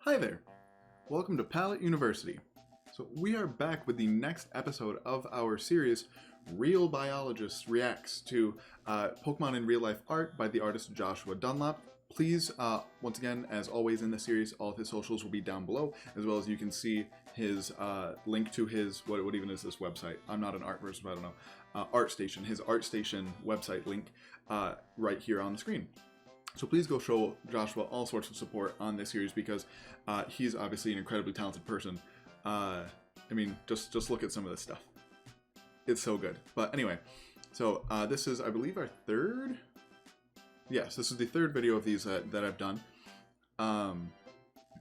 Hi there! Welcome to Pallet University. So we are back with the next episode of our series, Real Biologist Reacts to Pokemon in Real Life art by the artist Joshua Dunlop. Please, once again, as always in the series, all of his socials will be down below, as well as you can see his link to his, what even is this website? I'm not an art person, but I don't know. ArtStation, his ArtStation website link right here on the screen. So please go show Joshua all sorts of support on this series because he's obviously an incredibly talented person. I mean, just look at some of this stuff. It's so good. But anyway, so this is, I believe, our third? Yes, this is the third video of these that I've done. And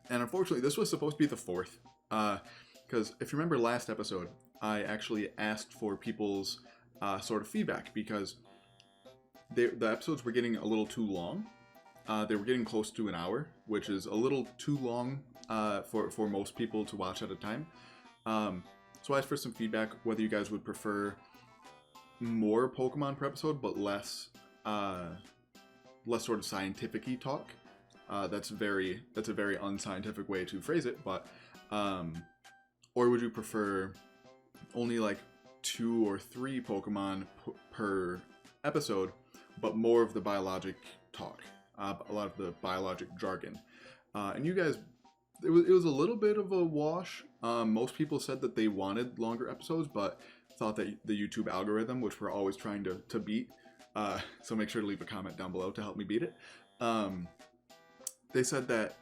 unfortunately, this was supposed to be the fourth. Because if you remember last episode, I actually asked for people's sort of feedback because the episodes were getting a little too long. They were getting close to an hour, which is a little too long for most people to watch at a time. So I asked for some feedback whether you guys would prefer more Pokemon per episode, but less sort of scientific-y talk. That's a very unscientific way to phrase it, but or would you prefer only like 2 or 3 Pokemon per episode, but more of the biologic talk? A lot of the biologic jargon. And you guys, it was a little bit of a wash. Most people said that they wanted longer episodes, but thought that the YouTube algorithm, which we're always trying to beat, so make sure to leave a comment down below to help me beat it. They said that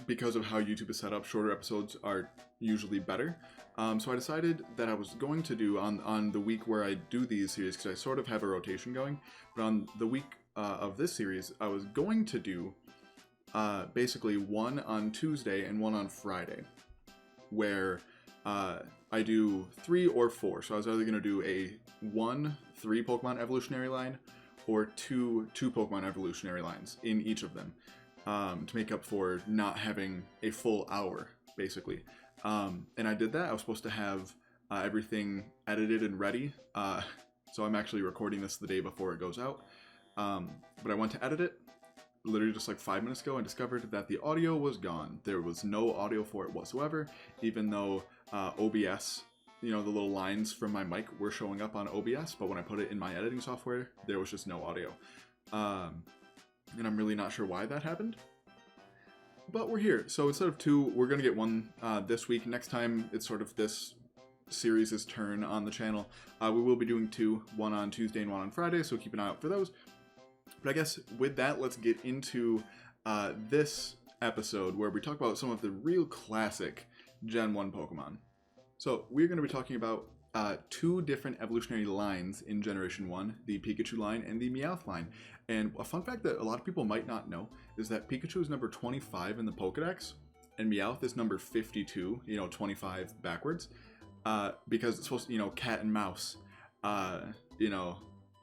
because of how YouTube is set up, shorter episodes are usually better. So I decided that I was going to do on the week where I do these series, because I sort of have a rotation going, but on the week of this series, I was going to do basically one on Tuesday and one on Friday, where I do 3 or 4. So I was either going to do a 3 Pokemon evolutionary line or 2 Pokemon evolutionary lines in each of them, to make up for not having a full hour, basically. And I did that. I was supposed to have everything edited and ready. So I'm actually recording this the day before it goes out. But I went to edit it literally just like 5 minutes ago and discovered that the audio was gone. There was no audio for it whatsoever, even though OBS, you know, the little lines from my mic were showing up on OBS, but when I put it in my editing software, there was just no audio. And I'm really not sure why that happened. But we're here. So instead of 2, we're going to get 1 this week. Next time, it's sort of this series' turn on the channel. We will be doing 2, 1 on Tuesday and 1 on Friday, so keep an eye out for those. But I guess with that, let's get into this episode where we talk about some of the real classic Gen 1 Pokemon. So we're going to be talking about 2 different evolutionary lines in Generation 1, the Pikachu line and the Meowth line. And a fun fact that a lot of people might not know is that Pikachu is number 25 in the Pokedex, and Meowth is number 52, 25 backwards, because it's supposed to, cat and mouse,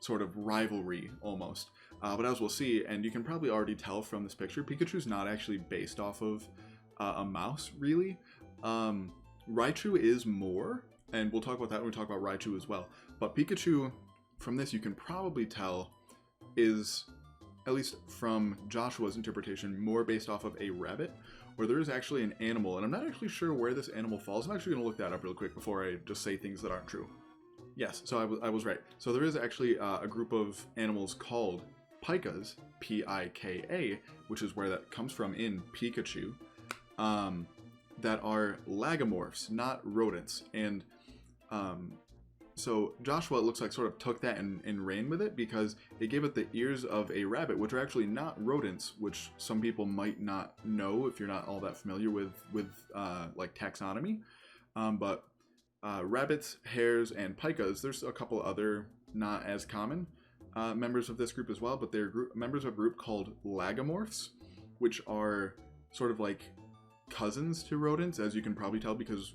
sort of rivalry almost. But as we'll see, and you can probably already tell from this picture, Pikachu's not actually based off of a mouse, really. Raichu is more, and we'll talk about that when we talk about Raichu as well. But Pikachu, from this, you can probably tell, is, at least from Joshua's interpretation, more based off of a rabbit, where there is actually an animal, and I'm not actually sure where this animal falls. I'm actually going to look that up real quick before I just say things that aren't true. Yes, so I was right. So there is actually a group of animals called Pikas, P-I-K-A, which is where that comes from in Pikachu, that are lagomorphs, not rodents. And so Joshua, it looks like, sort of took that and ran with it because it gave it the ears of a rabbit, which are actually not rodents, which some people might not know if you're not all that familiar with like taxonomy. But rabbits, hares, and pikas, there's a couple other not as common members of this group as well, but they're members of a group called lagomorphs, which are sort of like cousins to rodents, as you can probably tell, because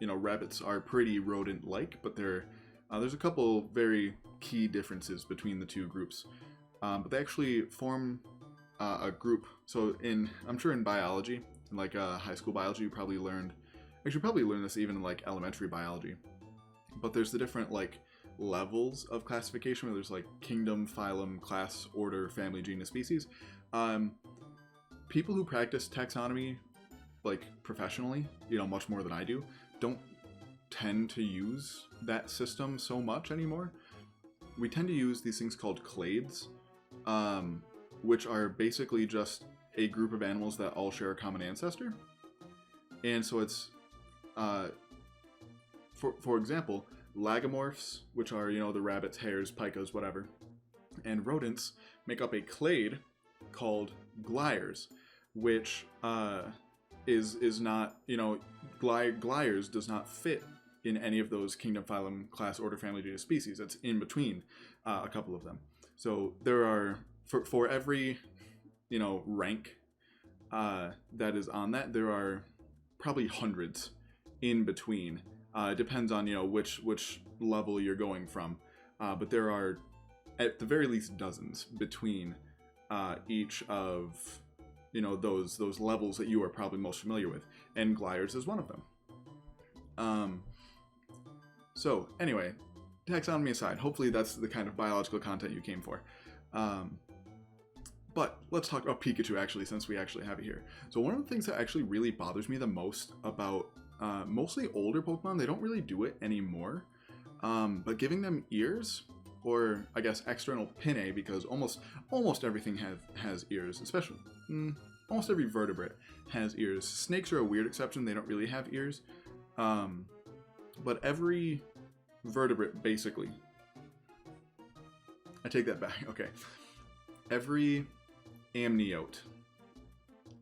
rabbits are pretty rodent-like, but there's a couple very key differences between the 2 groups. But they actually form a group. So I'm sure in biology, like high school biology, you probably learned. Actually, probably learned this even in like elementary biology. But there's the different like levels of classification, where there's like kingdom, phylum, class, order, family, genus, species. People who practice taxonomy like professionally, much more than I do, don't tend to use that system so much anymore. We tend to use these things called clades, which are basically just a group of animals that all share a common ancestor. And so it's, for example, lagomorphs, which are, the rabbits, hares, pikas, whatever, and rodents make up a clade called gliers, which is not, gliers does not fit in any of those kingdom, phylum, class, order, family, genus, species. It's in between a couple of them. So there are, for every, rank that is on that, there are probably hundreds in between. It depends on, which level you're going from. But there are, at the very least, dozens between each of, those levels that you are probably most familiar with. And gliers is one of them. So, anyway, taxonomy aside, hopefully that's the kind of biological content you came for. But let's talk about Pikachu, actually, since we actually have it here. So one of the things that actually really bothers me the most about mostly older Pokemon, they don't really do it anymore, but giving them ears, or I guess external pinnae, because almost everything has ears, especially almost every vertebrate has ears. Snakes are a weird exception, they don't really have ears. But every vertebrate, basically, I take that back, okay. Every amniote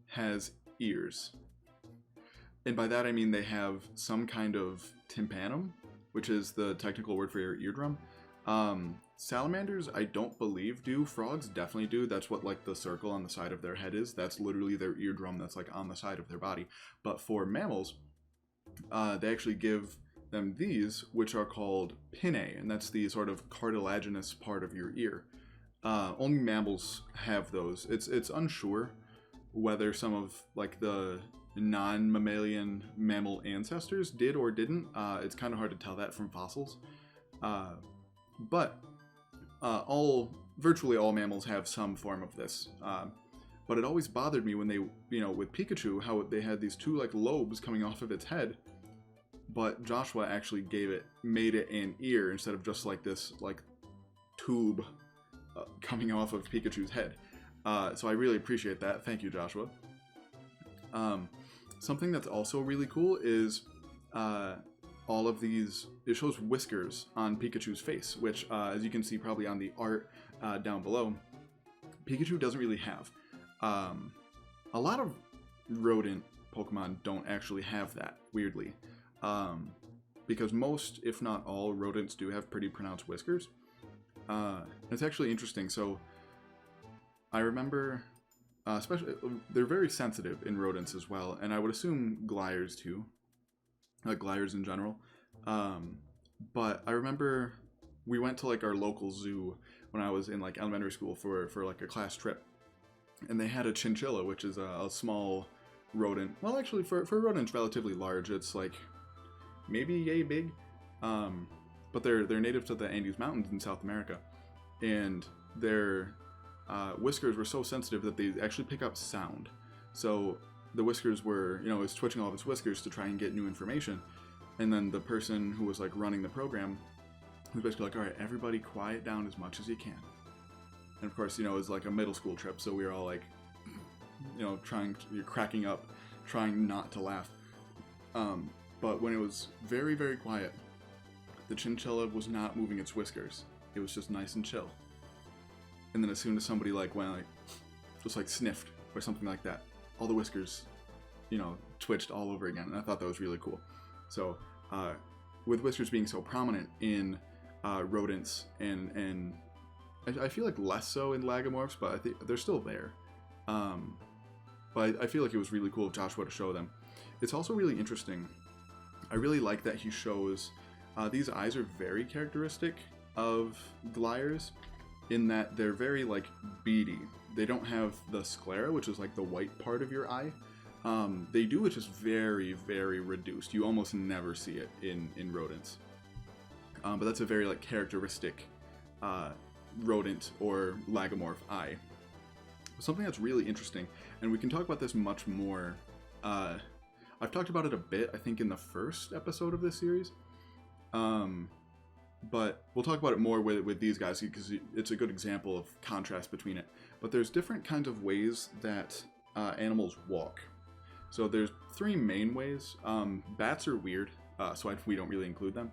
has ears. And by that I mean they have some kind of tympanum, which is the technical word for your eardrum. Salamanders, I don't believe do. Frogs definitely do. That's what like the circle on the side of their head is. That's literally their eardrum that's like on the side of their body. But for mammals, they actually give them these, which are called pinnae, and that's the sort of cartilaginous part of your ear. Only mammals have those. It's unsure whether some of like the non-mammalian mammal ancestors did or didn't. It's kind of hard to tell that from fossils. But virtually all mammals have some form of this. But it always bothered me when they, with Pikachu, how they had these two like lobes coming off of its head. But Joshua actually made it an ear instead of just like this like tube coming off of Pikachu's head. So I really appreciate that. Thank you, Joshua. Something that's also really cool is all of these, it shows whiskers on Pikachu's face, which as you can see probably on the art down below, Pikachu doesn't really have. A lot of rodent Pokemon don't actually have that, weirdly. Because most, if not all, rodents do have pretty pronounced whiskers. It's actually interesting. So I remember, especially, they're very sensitive in rodents as well, and I would assume gliers too, like gliers in general. But I remember we went to like our local zoo when I was in like elementary school for like a class trip, and they had a chinchilla, which is a small rodent. Well, actually, for rodents, relatively large. It's like maybe yay big, but they're native to the Andes Mountains in South America, and their whiskers were so sensitive that they actually pick up sound. So the whiskers were, it was twitching all of its whiskers to try and get new information, and then the person who was like running the program was basically like, all right, everybody quiet down as much as you can. And of course, it was like a middle school trip, so we were all like, cracking up, trying not to laugh. But when it was very, very quiet, the chinchilla was not moving its whiskers. It was just nice and chill. And then as soon as somebody just sniffed or something like that, all the whiskers, twitched all over again. And I thought that was really cool. So with whiskers being so prominent in rodents and I feel like less so in lagomorphs, but I think they're still there. But I feel like it was really cool of Joshua to show them. It's also really interesting. I really like that he shows these eyes are very characteristic of gliers in that they're very like beady. They don't have the sclera, which is like the white part of your eye. They do, which is very, very reduced. You almost never see it in rodents. But that's a very like characteristic rodent or lagomorph eye. Something that's really interesting, and we can talk about this much more I've talked about it a bit, I think, in the first episode of this series. But we'll talk about it more with these guys because it's a good example of contrast between it. But there's different kinds of ways that animals walk. So there's 3 main ways. Bats are weird, so we don't really include them.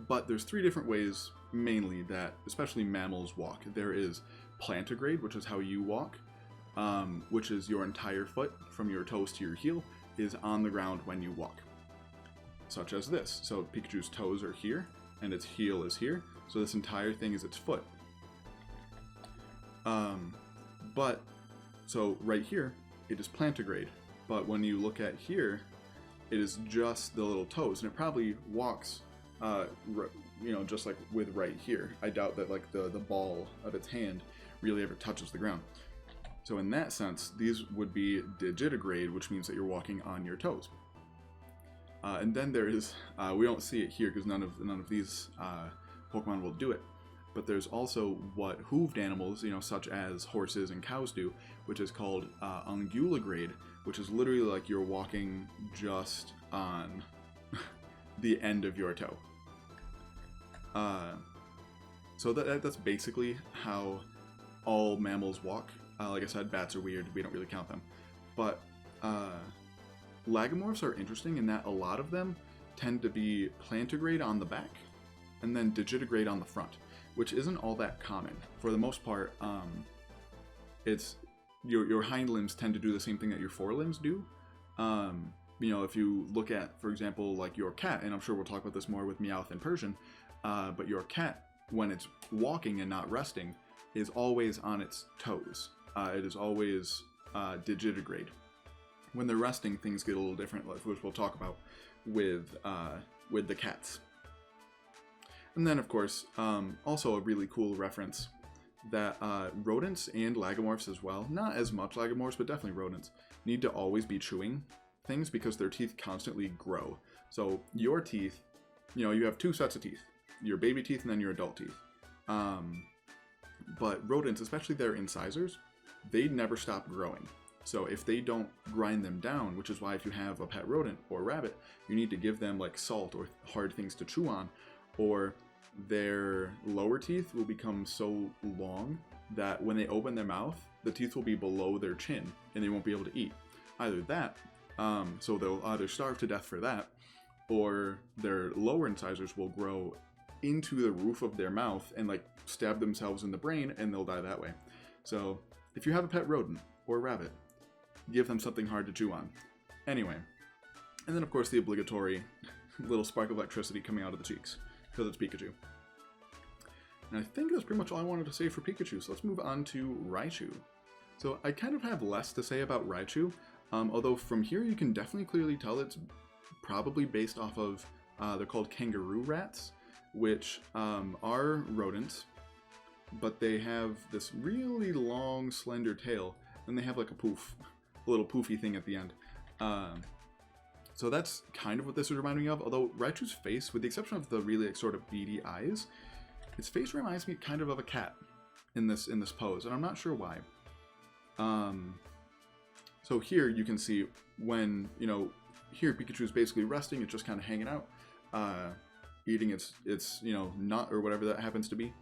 But there's 3 different ways mainly that especially mammals walk. There is plantigrade, which is how you walk, which is your entire foot from your toes to your heel is on the ground when you walk. Such as this. So Pikachu's toes are here, and its heel is here. So this entire thing is its foot. So right here, it is plantigrade. But when you look at here, it is just the little toes, and it probably walks, just like with right here. I doubt that like the ball of its hand really ever touches the ground. So in that sense, these would be digitigrade, which means that you're walking on your toes. And then there is, we don't see it here because none of these Pokemon will do it. But there's also what hooved animals, such as horses and cows do, which is called unguligrade, which is literally like you're walking just on the end of your toe. So that's basically how all mammals walk. Like I said, bats are weird. We don't really count them. But Lagomorphs are interesting in that a lot of them tend to be plantigrade on the back and then digitigrade on the front, which isn't all that common. For the most part, it's your hind limbs tend to do the same thing that your forelimbs do. If you look at, for example, like your cat, and I'm sure we'll talk about this more with Meowth and Persian, but your cat, when it's walking and not resting, is always on its toes. It is always digitigrade. When they're resting, things get a little different, which we'll talk about with the cats. And then, of course, also a really cool reference that rodents and lagomorphs as well, not as much lagomorphs, but definitely rodents, need to always be chewing things because their teeth constantly grow. So your teeth, you have 2 sets of teeth, your baby teeth and then your adult teeth. But rodents, especially their incisors, they never stop growing. So if they don't grind them down, which is why if you have a pet rodent or rabbit, you need to give them like salt or hard things to chew on, or their lower teeth will become so long that when they open their mouth, the teeth will be below their chin and they won't be able to eat. Either that, so they'll either starve to death for that, or their lower incisors will grow into the roof of their mouth and like stab themselves in the brain and they'll die that way. So if you have a pet rodent or rabbit, give them something hard to chew on. Anyway, and then of course the obligatory little spark of electricity coming out of the cheeks, because it's Pikachu. And I think that's pretty much all I wanted to say for Pikachu, so let's move on to Raichu. So I kind of have less to say about Raichu, although from here you can definitely clearly tell it's probably based off of, they're called kangaroo rats, which are rodents, but they have this really long, slender tail, and they have like a little poofy thing at the end. So that's kind of what this is reminding me of, although Raichu's face, with the exception of the really sort of beady eyes, its face reminds me kind of a cat in this pose, and I'm not sure why. So here you can see when, here Pikachu's basically resting, it's just kind of hanging out, eating its nut or whatever that happens to be.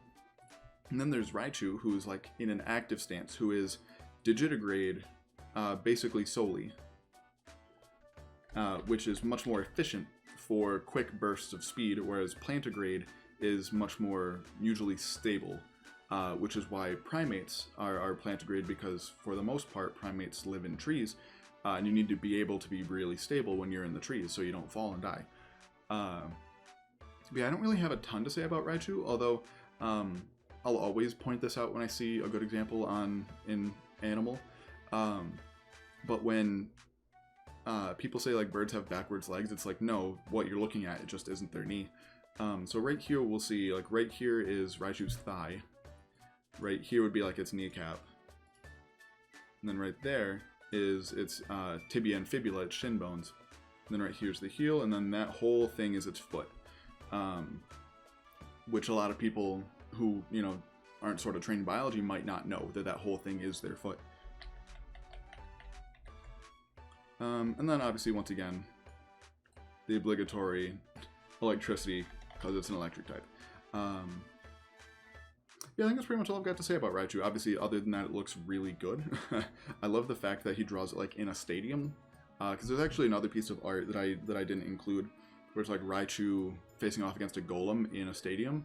And then there's Raichu, who's like in an active stance, who is digitigrade basically solely, which is much more efficient for quick bursts of speed, whereas plantigrade is much more usually stable, which is why primates are plantigrade, because for the most part primates live in trees, and you need to be able to be really stable when you're in the trees so you don't fall and die. But yeah, I don't really have a ton to say about Raichu, although I'll always point this out when I see a good example in animal. But when people say like birds have backwards legs, it's like, no, what you're looking at, it just isn't their knee. So right here we'll see, like right here is Raichu's thigh. Right here would be like its kneecap. And then right there is its tibia and fibula, its shin bones. And then right here's the heel, and then that whole thing is its foot. Which a lot of people who, aren't sort of trained in biology might not know that whole thing is their foot. And then obviously, once again, the obligatory electricity, because it's an electric type. Yeah, I think that's pretty much all I've got to say about Raichu. Obviously, other than that, it looks really good. I love the fact that he draws it like in a stadium, because there's actually another piece of art that I didn't include, where it's like Raichu facing off against a golem in a stadium,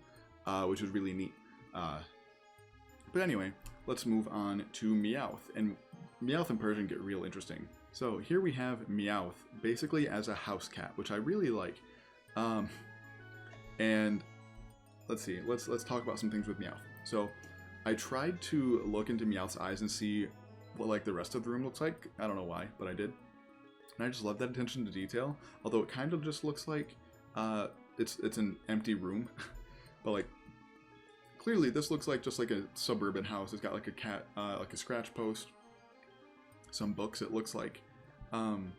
which is really neat. But anyway, let's move on to Meowth, and Meowth and Persian get real interesting. So here we have Meowth basically as a house cat, which I really like. And let's see, let's talk about some things with Meowth. So I tried to look into Meowth's eyes and see what like the rest of the room looks like. I don't know why, but I did. And I just love that attention to detail. Although it kind of just looks like it's an empty room. But like clearly this looks like just like a suburban house. It's got like a cat, like a scratch post, some books it looks like. And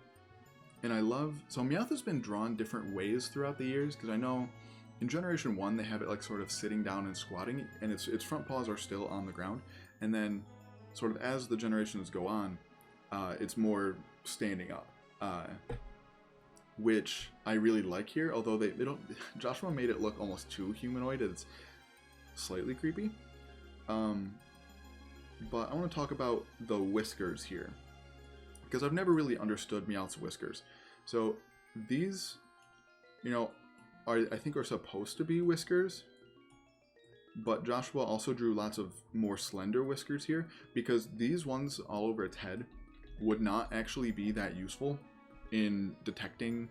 I love, so Meowth has been drawn different ways throughout the years, because I know in Generation 1 they have it like sort of sitting down and squatting, and its front paws are still on the ground, and then sort of as the generations go on, it's more standing up, which I really like here, although they don't, Joshua made it look almost too humanoid. It's slightly creepy. But I want to talk about the whiskers here, because I've never really understood Meowth's whiskers. So these, you know, I think are supposed to be whiskers, but Joshua also drew lots of more slender whiskers here, because these ones all over its head would not actually be that useful in detecting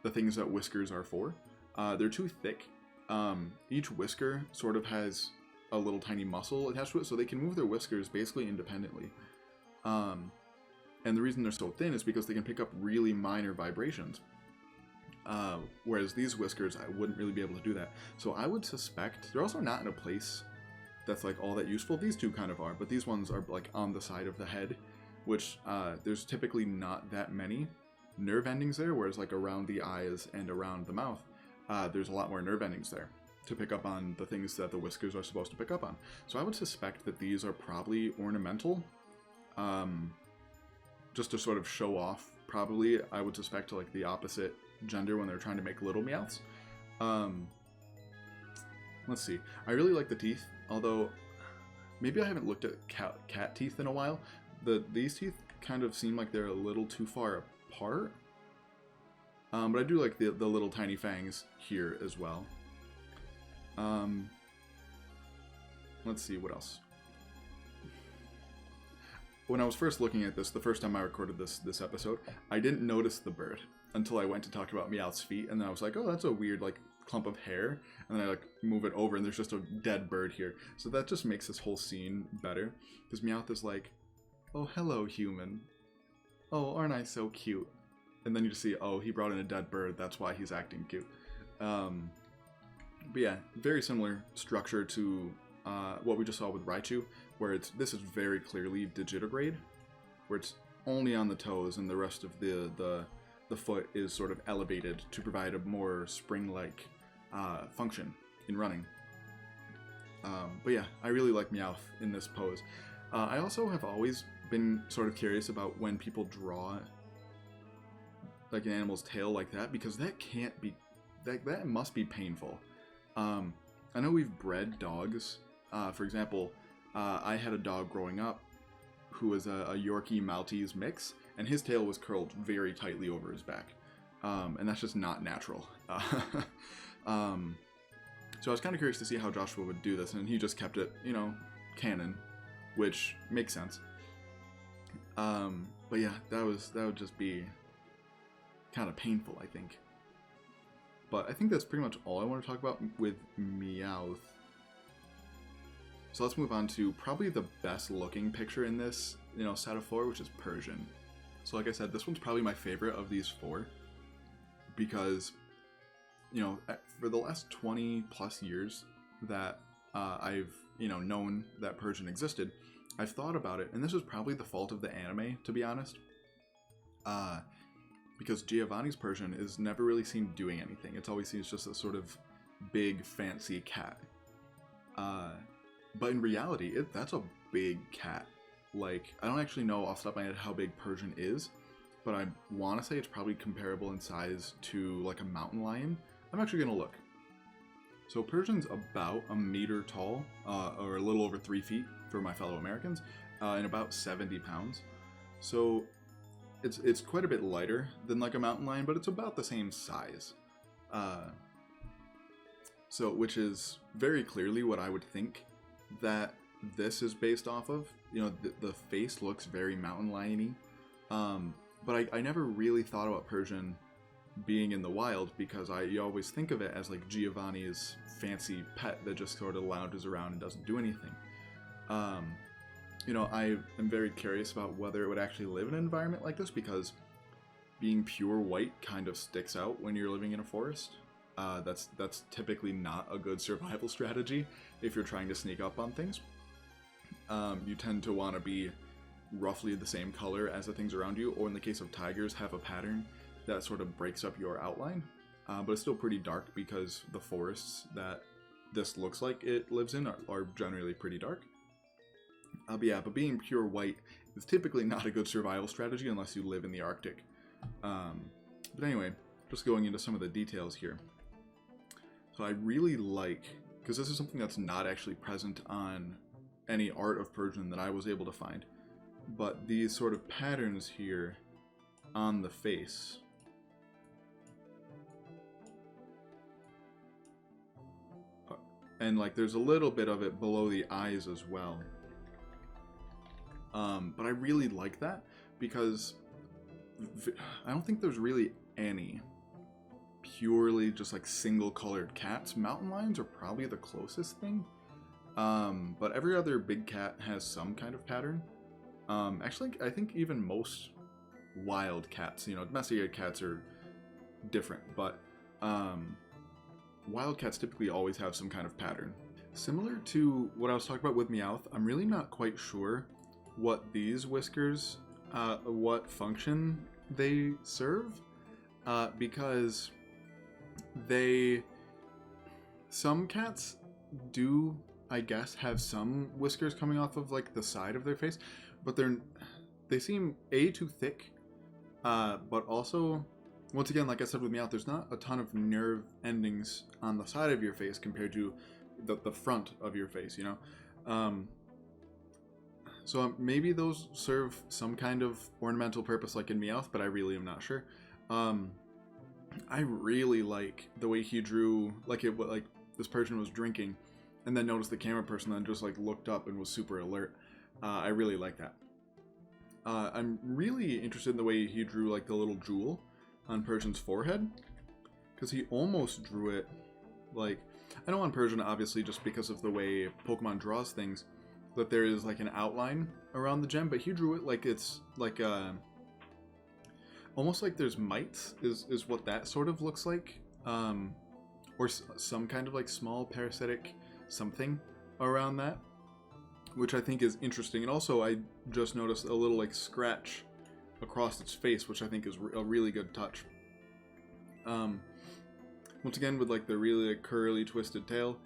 the things that whiskers are for. They're too thick. Each whisker sort of has a little tiny muscle attached to it, so they can move their whiskers basically independently. And the reason they're so thin is because they can pick up really minor vibrations. Whereas these whiskers, I wouldn't really be able to do that. So I would suspect they're also not in a place that's like all that useful. These two kind of are, but these ones are like on the side of the head, which there's typically not that many nerve endings there, whereas like around the eyes and around the mouth, there's a lot more nerve endings there to pick up on the things that the whiskers are supposed to pick up on. So I would suspect that these are probably ornamental, just to sort of show off, probably, I would suspect, to like the opposite gender when they're trying to make little Meowths. Let's see. I really like the teeth, although maybe I haven't looked at cat teeth in a while. These teeth kind of seem like they're a little too far apart. But I do like the little tiny fangs here as well. Let's see, what else? When I was first looking at this, the first time I recorded this episode, I didn't notice the bird until I went to talk about Meowth's feet, and then I was like, oh, that's a weird like clump of hair, and then I like move it over, and there's just a dead bird here. So that just makes this whole scene better, because Meowth is like, oh, hello, human. Oh, aren't I so cute? And then you just see, oh, he brought in a dead bird, that's why he's acting cute. But yeah, very similar structure to what we just saw with Raichu, where this is very clearly digitigrade, where it's only on the toes and the rest of the foot is sort of elevated to provide a more spring-like function in running. But yeah, I really like Meowth in this pose. I also have always been sort of curious about when people draw like an animal's tail like that, because that can't be, that must be painful. I know we've bred dogs. For example, I had a dog growing up who was a Yorkie Maltese mix, and his tail was curled very tightly over his back. And that's just not natural. So I was kind of curious to see how Joshua would do this, and he just kept it, you know, canon, which makes sense. But yeah, that would just be kind of painful, I think. But I think that's pretty much all I want to talk about with Meowth. So let's move on to probably the best looking picture in this, you know, set of four, which is Persian. So like I said, this one's probably my favorite of these four, because, you know, for the last 20 plus years that I've, you know, known that Persian existed, I've thought about it, and this is probably the fault of the anime, to be honest. Because Giovanni's Persian is never really seen doing anything. It's always seen as just a sort of big, fancy cat. But in reality, that's a big cat. Like, I don't actually know off the top of my head how big Persian is, but I want to say it's probably comparable in size to like a mountain lion. I'm actually going to look. So Persian's about a meter tall, or a little over 3 feet for my fellow Americans, and about 70 pounds. So it's quite a bit lighter than like a mountain lion, but it's about the same size. So which is very clearly what I would think that this is based off of. You know, the face looks very mountain lion-y. But I never really thought about Persian being in the wild because you always think of it as like Giovanni's fancy pet that just sort of lounges around and doesn't do anything. You know, I am very curious about whether it would actually live in an environment like this because being pure white kind of sticks out when you're living in a forest. That's typically not a good survival strategy if you're trying to sneak up on things. You tend to want to be roughly the same color as the things around you, or in the case of tigers, have a pattern that sort of breaks up your outline. But it's still pretty dark because the forests that this looks like it lives in are generally pretty dark. But being pure white is typically not a good survival strategy unless you live in the Arctic. But anyway, just going into some of the details here. So I really like, because this is something that's not actually present on any art of Persian that I was able to find, but these sort of patterns here on the face. And like there's a little bit of it below the eyes as well. But I really like that because I don't think there's really any purely just like single colored cats. Mountain lions are probably the closest thing. But every other big cat has some kind of pattern. Actually, I think even most wild cats, you know, domesticated cats are different, but wild cats typically always have some kind of pattern. Similar to what I was talking about with Meowth, I'm really not quite sure what these whiskers, what function they serve, because some cats do, I guess, have some whiskers coming off of like the side of their face, but they seem too thick, but also, once again, like I said with Meowth, there's not a ton of nerve endings on the side of your face compared to the front of your face, you know. So maybe those serve some kind of ornamental purpose like in Meowth, but I really am not sure. I really like the way he drew, like this Persian was drinking and then noticed the camera person and just like looked up and was super alert. I really like that. I'm really interested in the way he drew like the little jewel on Persian's forehead, because he almost drew it like, I know on Persian obviously just because of the way Pokemon draws things that there is like an outline around the gem, but he drew it like it's like almost like there's mites is what that sort of looks like, or some kind of like small parasitic something around that, which I think is interesting. And also I just noticed a little like scratch across its face, which I think is a really good touch. Once again, with like the really like, curly twisted tail.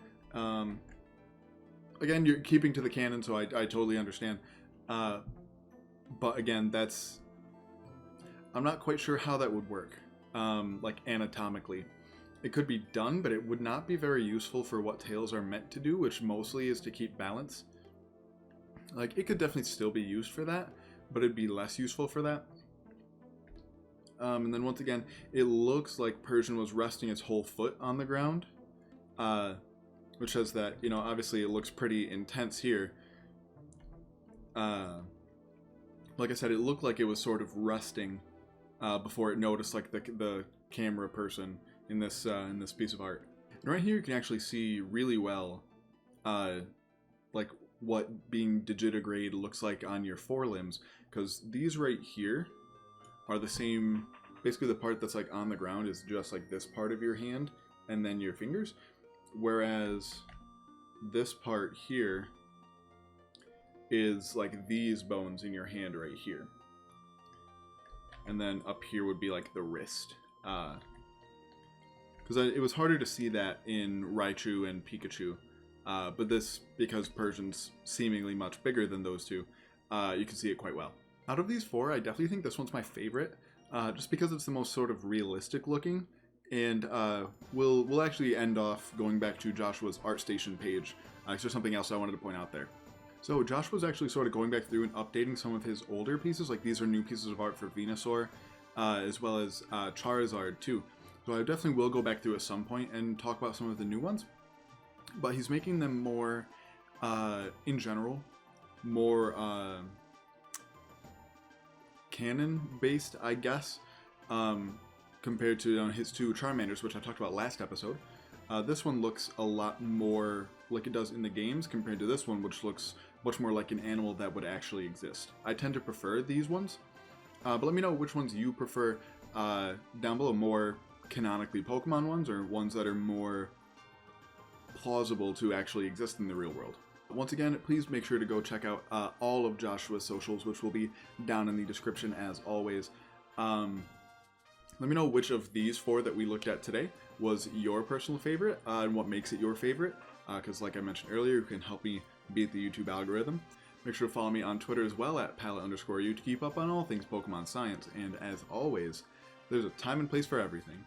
Again, you're keeping to the canon, so I totally understand. But again, I'm not quite sure how that would work, like anatomically. It could be done, but it would not be very useful for what tails are meant to do, which mostly is to keep balance. Like, it could definitely still be used for that, but it'd be less useful for that. And then once again, it looks like Persian was resting its whole foot on the ground, which says that, you know, obviously it looks pretty intense here. Like I said, it looked like it was sort of resting before it noticed like the camera person in this piece of art. And right here you can actually see really well like what being digitigrade looks like on your forelimbs, because these right here are the same, basically the part that's like on the ground is just like this part of your hand and then your fingers, whereas this part here is like these bones in your hand right here, and then up here would be like the wrist, because it was harder to see that in Raichu and Pikachu, but this, because Persian's seemingly much bigger than those two, you can see it quite well. Out of these four, I definitely think this one's my favorite, just because it's the most sort of realistic looking. And we'll actually end off going back to Joshua's ArtStation page. There's something else I wanted to point out there. So Joshua's actually sort of going back through and updating some of his older pieces. Like these are new pieces of art for Venusaur, as well as Charizard too. So I definitely will go back through at some point and talk about some of the new ones. But he's making them more, in general, more canon-based, I guess, compared to his two Charmanders, which I talked about last episode. This one looks a lot more like it does in the games compared to this one, which looks much more like an animal that would actually exist. I tend to prefer these ones, but let me know which ones you prefer down below, more canonically Pokemon ones or ones that are more plausible to actually exist in the real world. Once again, please make sure to go check out all of Joshua's socials, which will be down in the description as always. Let me know which of these four that we looked at today was your personal favorite and what makes it your favorite, because like I mentioned earlier, you can help me beat the YouTube algorithm. Make sure to follow me on Twitter as well at Pallet_U to keep up on all things Pokemon science, and as always, there's a time and place for everything.